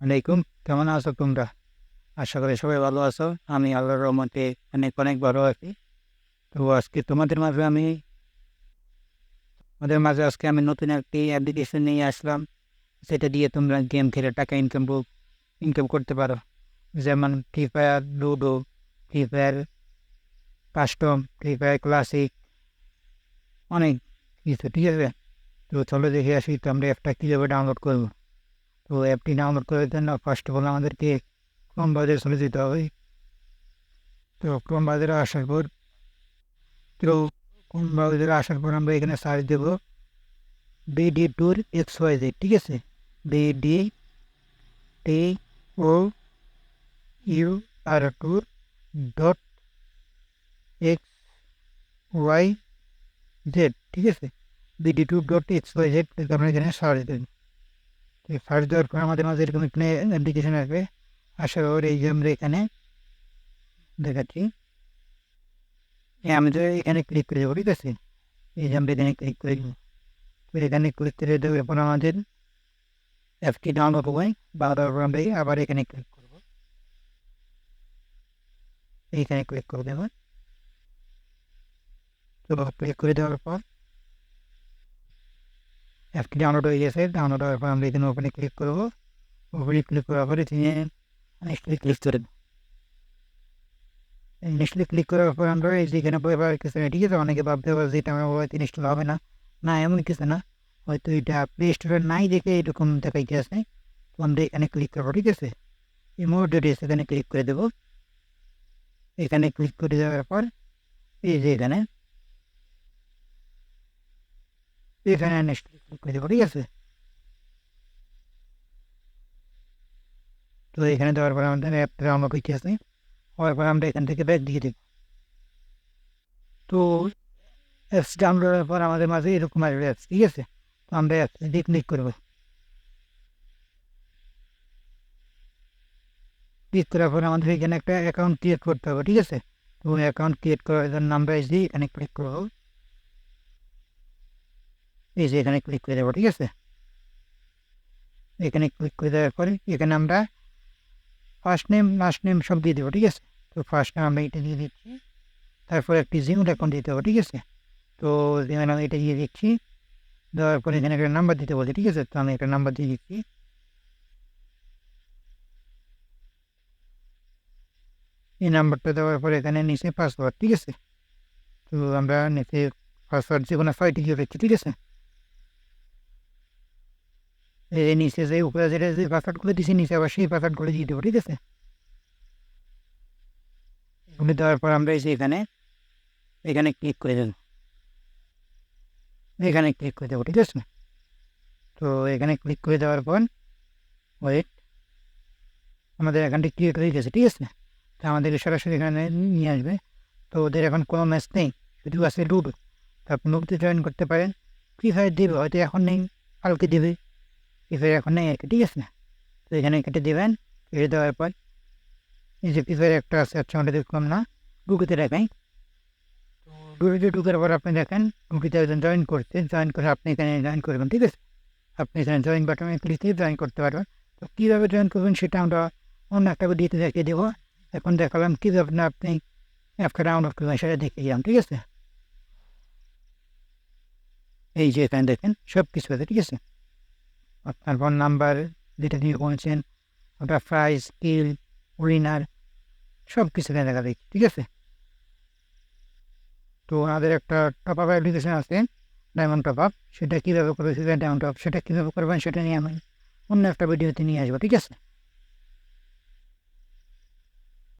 আলাইকুম, কেমন আছো তোমরা? আশা করি সবাই ভালো আছো। আমি আল্লাহর রহমতে অনেক অনেক ভালো আছি। তো আজকে তোমাদের মাঝে আজকে আমি নতুন একটি অ্যাপ্লিকেশন নিয়ে আসলাম, সেটা দিয়ে তোমরা গেম খেলে টাকা ইনকাম করতে পারো। যেমন free fire, ludo, free fire custom, free fire classic, অনেক কিছু। ঠিক আছে, তো চলো দেখে আসি তো আমরা অ্যাপটা কীভাবে ডাউনলোড করবো। তো অ্যাপটি ডাউনলোড করার জন্য ফার্স্ট অফ অল আমাদেরকে ক্রোম ব্রাউজারে চলে যেতে হবে। তো ক্রোম ব্রাউজারে আসার পর তো কোন ব্রাউজারে আসার পর আমরা এখানে সার্চ দেবো বিডি ট্যুর XYZ। ঠিক আছে, B D T O U R tour dot XYZ। ঠিক আছে, বিডি ট্যুর ডট XYZ আমরা এখানে সার্চ দেব। সার্চ দেওয়ার পর আমাদের মাঝে এরকম এখানে অ্যাপ্লিকেশন আসবে। আসার পর এই যে আমরা এখানে দেখাচ্ছি, আমি তো এখানে ক্লিক করে দেবো। ঠিক আছে, এই যে আমরা এখানে ক্লিক করে দেবো। এখানে ক্লিক করে দেবো, এরপর আমাদের অ্যাপটি ডাউনলোড হবে। বা তারপর আমরা আবার এখানে ক্লিক করব, এইখানে ক্লিক করে দেবো। তো ক্লিক করে দেওয়ার পর অ্যাপটি ডাউনলোড হয়ে গেছে। ডাউনলোড হওয়ার পর আমরা এখানে ওপেনে ক্লিক করবো। ওপেনে ক্লিক করার পরে তিনি নেক্সটে ক্লিক করে দেবো। নেক্সটে ক্লিক করার পর আমরা এই যে এখানে এবার কিছু না। ঠিক আছে, অনেকে ভাবতে পারে যে এটা আমার হয়তো ইনস্টল হবে না। না, এমন কিছু না, হয়তো এটা প্লে স্টোরে নাই দেখে এরকম দেখাইতে আছে। তো আমরা এখানে ক্লিক করবো। ঠিক আছে, এই মুহূর্তে এখানে ক্লিক করে দেবো। এখানে ক্লিক করে দেওয়ার পর এই যে এখানে এখানে নেক্সট ক্লিক করে দেবো। ঠিক আছে, তো এখানে দেওয়ার পর আমাদের অ্যাপটা ডাউনলোড হইতে আছে। হওয়ার পর আমরা এখান থেকে ব্যাক দিয়ে দেব। তো অ্যাপস ডাউনলোড হওয়ার পর আমাদের মাঝে এরকম আসবে অ্যাপস। ঠিক আছে, তো আমরা অ্যাপস দিয়ে ক্লিক করবো। ক্লিক করার পর আমাদের এখানে একটা অ্যাকাউন্ট ক্রিয়েট করতে হবে। ঠিক আছে, তো অ্যাকাউন্ট ক্রিয়েট করার জন্য আমরা এসে এখানে ক্লিক করবো। এই যে এখানে ক্লিক করে দেবো। ঠিক আছে, এখানে ক্লিক করে দেওয়ার পরে এখানে আমরা ফার্স্ট নেম লাস্ট নেম সব দিয়ে দেবো। ঠিক আছে, তো ফার্স্ট নেম আমরা এটা দিয়ে দিচ্ছি। তারপর একটি জিমেল অ্যাকাউন্ট দিতে হবে। ঠিক আছে, তো এখানে আমি এটা দিয়ে দিচ্ছি। দেওয়ার পরে এখানে একটা নাম্বার দিতে বলছি। ঠিক আছে, তো আমি একটা নাম্বার দিয়ে দিচ্ছি। এই নাম্বারটা দেওয়ার পরে এখানে নিচে পাসওয়ার্ড। ঠিক আছে, তো আমরা নিচে পাসওয়ার্ড যে কোনো 6 ডিজিট দিচ্ছি। ঠিক আছে, এই নিচে যে উপরে যেটা যে পাসওয়ার্ডগুলো দিচ্ছি নিচে আবার সেই পাসওয়ার্ডগুলো দিয়ে দেবো। ঠিক আছে, এগুলো দেওয়ার পর আমরা এই যে এখানে এখানে ক্লিক করে দেবো। এখানে ক্লিক করে দেবো। ঠিক আছে, তো এখানে ক্লিক করে দেওয়ার পর ওয়েট, আমাদের অ্যাকাউন্টটি ক্রিয়েট হয়ে গেছে। ঠিক আছে, তো আমাদের সরাসরি এখানে নিয়ে আসবে। তো ওদের এখন কোনো ম্যাচ নেই, শুধু আছে লুডো। তো আপনি লুডোতে জয়েন করতে পারেন। ফ্রি ফায়ার দেবে, হয়তো এখন নেই, কালকে দেবে। ফ্রি ফায়ার এখন নেই আর কি। ঠিক আছে, তো এখানে কেটে দেবেন। কেটে দেওয়ার পর এই যে ফ্রি ফায়ার একটা আছে, আচ্ছা ওটা দেখলাম না, লুডোতে রাখাই। তো লুডোতে ঢুকার পর আপনি দেখেন লুডোতে একজন জয়েন করতে, জয়েন করে আপনি এখানে জয়েন করবেন। ঠিক আছে, আপনি এখানে জয়েন বাটনে ক্লিক দিয়ে জয়েন করতে পারবেন। তো কীভাবে জয়েন করবেন সেটা আমরা অন্য একটা ভিডিওতে দেখিয়ে দেবো। এখন দেখালাম কীভাবে না আপনি অ্যাপটা ডাউনলোড করবেন সেটা দেখিয়ে দিলাম। ঠিক আছে, এই যে এখানে দেখেন সব কিছু আছে। ঠিক আছে, আপনার ফোন নাম্বার যেটা দিয়ে বলছেন, ওটা প্রাইস, স্কিল, উইনার, সব কিছু এখানে দেখা দেখি। ঠিক আছে, তো ওনাদের একটা টপ আপ অ্যাপ্লিকেশন আছে, ডায়মন্ড টপ আপ। সেটা কীভাবে করবে, সেটা ডায়মন্ড টপ সেটা কীভাবে করবেন সেটা নিয়ে আমি অন্য একটা ভিডিওতে নিয়ে আসবো। ঠিক আছে।